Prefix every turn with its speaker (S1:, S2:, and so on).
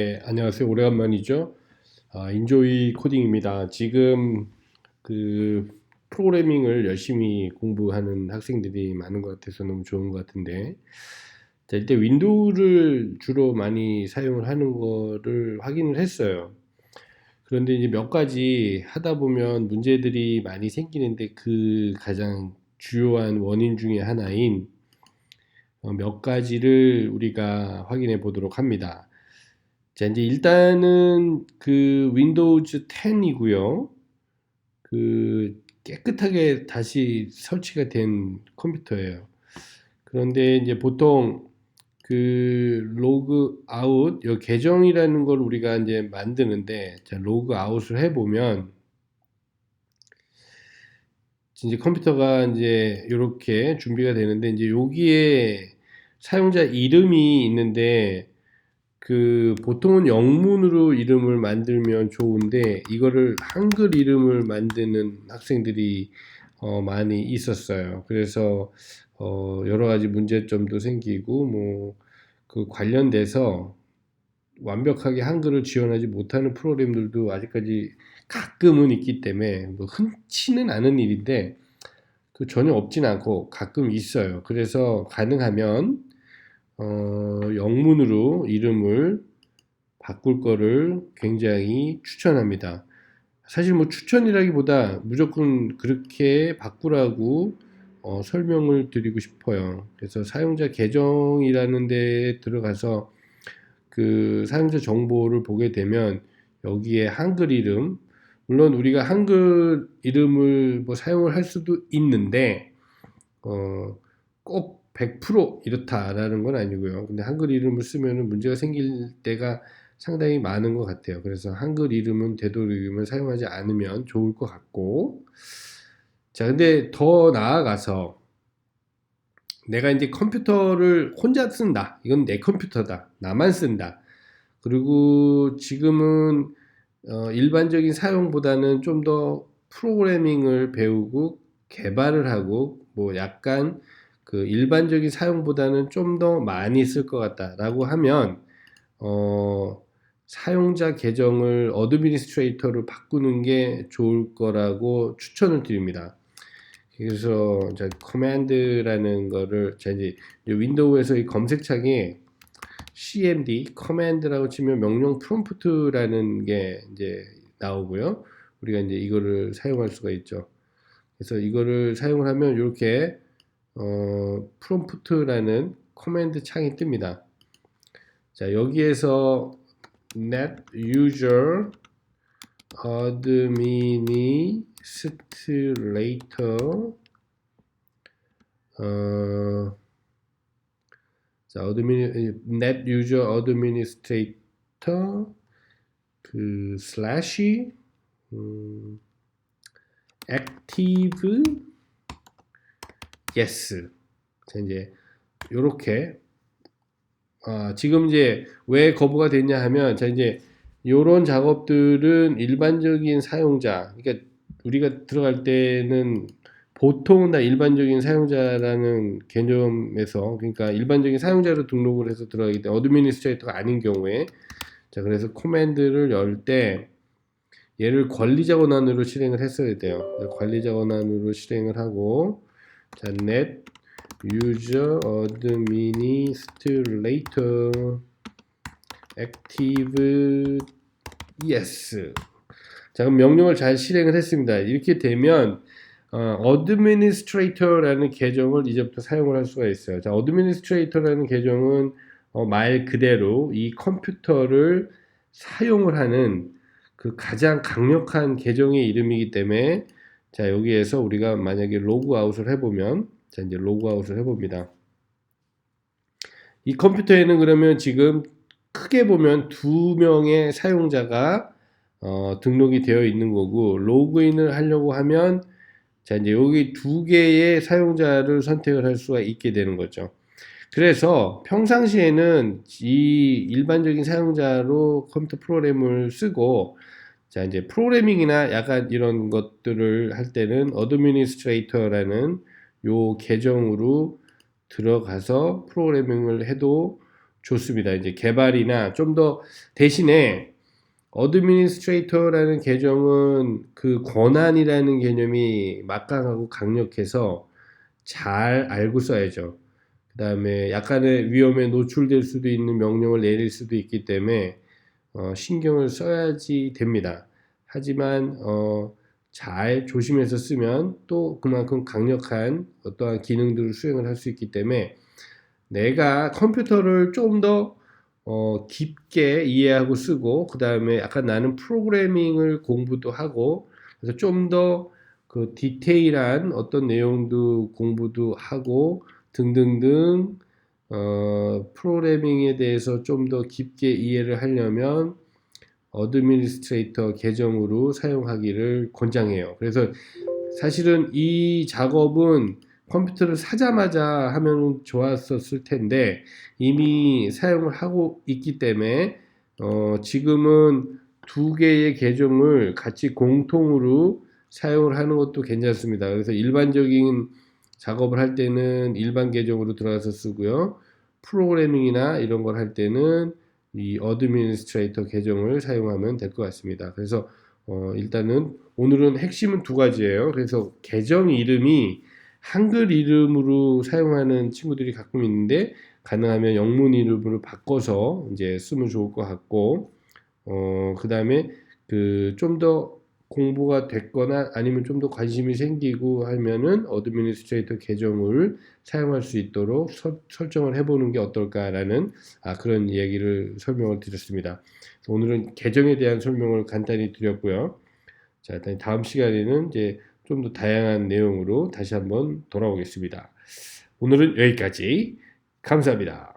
S1: 네, 안녕하세요. 오래간만이죠. 인조이 코딩입니다. 지금 그 프로그래밍을 열심히 공부하는 학생들이 많은 것 같아서 너무 좋은 것 같은데, 자, 일단 윈도우를 주로 많이 사용을 하는 거를 확인을 했어요. 그런데 이제 몇 가지 하다 보면 문제들이 많이 생기는데 그 가장 주요한 원인 중에 하나인 몇 가지를 우리가 확인해 보도록 합니다. 자, 이제 일단은 그 윈도우즈 10이고요. 그 깨끗하게 다시 설치가 된 컴퓨터예요. 그런데 이제 보통 그 로그 아웃, 요 계정이라는 걸 우리가 이제 만드는데, 자, 로그 아웃을 해보면, 이제 컴퓨터가 이제 이렇게 준비가 되는데, 이제 여기에 사용자 이름이 있는데, 그 보통은 영문으로 이름을 만들면 좋은데 이거를 한글 이름을 만드는 학생들이 많이 있었어요. 그래서 여러 가지 문제점도 생기고 뭐 그 관련돼서 완벽하게 한글을 지원하지 못하는 프로그램들도 아직까지 가끔은 있기 때문에 뭐 흔치는 않은 일인데 그 전혀 없진 않고 가끔 있어요. 그래서 가능하면 영문으로 이름을 바꿀 거를 굉장히 추천합니다. 사실 뭐 추천이라기보다 무조건 그렇게 바꾸라고 설명을 드리고 싶어요. 그래서 사용자 계정이라는 데 들어가서 그 사용자 정보를 보게 되면 여기에 한글 이름, 물론 우리가 한글 이름을 뭐 사용을 할 수도 있는데 꼭 100% 이렇다라는 건 아니고요. 근데 한글 이름을 쓰면 문제가 생길 때가 상당히 많은 것 같아요. 그래서 한글 이름은 되도록이면 사용하지 않으면 좋을 것 같고, 자, 근데 더 나아가서 내가 이제 컴퓨터를 혼자 쓴다. 이건 내 컴퓨터다. 나만 쓴다. 그리고 지금은 일반적인 사용보다는 좀 더 프로그래밍을 배우고 개발을 하고 뭐 약간 그 일반적인 사용보다는 좀 더 많이 쓸 것 같다라고 하면 어, 사용자 계정을 어드미니스트레이터로 바꾸는 게 좋을 거라고 추천을 드립니다. 그래서 자, 커맨드라는 거를 자, 이제 윈도우에서 이 검색창에 CMD 커맨드라고 치면 명령 프롬프트라는 게 이제 나오고요. 우리가 이제 이거를 사용할 수가 있죠. 그래서 이거를 사용을 하면 이렇게 프롬프트라는 커맨드 창이 뜹니다. 자, 여기에서 net user administrator 어, 자, net user administrator 그 슬래시 active yes. 자, 이제 요렇게 지금 이제 왜 거부가 됐냐 하면 자 이제 요런 작업들은 일반적인 사용자 그러니까 우리가 들어갈 때는 보통은 다 일반적인 사용자라는 개념에서 그러니까 일반적인 사용자로 등록을 해서 들어가기 때문에 어드미니스트레이터가 아닌 경우에 자 그래서 코맨드를 열 때 얘를 관리자 권한으로 실행을 했어야 돼요. 관리자 권한으로 실행을 하고 자 net user administrator active yes. 자, 그럼 명령을 잘 실행을 했습니다. 이렇게 되면 administrator라는 계정을 이제부터 사용을 할 수가 있어요. 자, administrator라는 계정은 말 그대로 이 컴퓨터를 사용을 하는 그 가장 강력한 계정의 이름이기 때문에 자, 여기에서 우리가 만약에 로그아웃을 해보면 자, 이제 로그아웃을 해봅니다. 이 컴퓨터에는 그러면 지금 크게 보면 두 명의 사용자가 등록이 되어 있는 거고 로그인을 하려고 하면 자 이제 여기 두 개의 사용자를 선택을 할 수가 있게 되는 거죠. 그래서 평상시에는 이 일반적인 사용자로 컴퓨터 프로그램을 쓰고 자 이제 프로그래밍이나 약간 이런 것들을 할 때는 어드미니스트레이터라는 요 계정으로 들어가서 프로그래밍을 해도 좋습니다. 이제 개발이나 좀 더 대신에 어드미니스트레이터라는 계정은 그 권한이라는 개념이 막강하고 강력해서 잘 알고 써야죠. 그 다음에 약간의 위험에 노출될 수도 있는 명령을 내릴 수도 있기 때문에 신경을 써야지 됩니다. 하지만 잘 조심해서 쓰면 또 그만큼 강력한 어떠한 기능들을 수행을 할 수 있기 때문에 내가 컴퓨터를 좀 더 깊게 이해하고 쓰고 그 다음에 약간 나는 프로그래밍을 공부도 하고 그래서 좀 더 그 디테일한 어떤 내용도 공부도 하고 등등등 프로그래밍에 대해서 좀 더 깊게 이해를 하려면 어드미니스트레이터 계정으로 사용하기를 권장해요. 그래서 사실은 이 작업은 컴퓨터를 사자마자 하면 좋았었을 텐데 이미 사용을 하고 있기 때문에 지금은 두 개의 계정을 같이 공통으로 사용을 하는 것도 괜찮습니다. 그래서 일반적인 작업을 할 때는 일반 계정으로 들어가서 쓰고요. 프로그래밍이나 이런 걸 할 때는 이 어드미니스트레이터 계정을 사용하면 될 것 같습니다. 그래서 일단은 오늘은 핵심은 두 가지예요. 그래서 계정 이름이 한글 이름으로 사용하는 친구들이 가끔 있는데 가능하면 영문 이름으로 바꿔서 이제 쓰면 좋을 것 같고 그 다음에 그 좀 더 공부가 됐거나 아니면 좀 더 관심이 생기고 하면은 어드미니스트레이터 계정을 사용할 수 있도록 설정을 해보는 게 어떨까라는 그런 이야기를 설명을 드렸습니다. 오늘은 계정에 대한 설명을 간단히 드렸고요. 자, 일단 다음 시간에는 이제 좀 더 다양한 내용으로 다시 한번 돌아오겠습니다. 오늘은 여기까지. 감사합니다.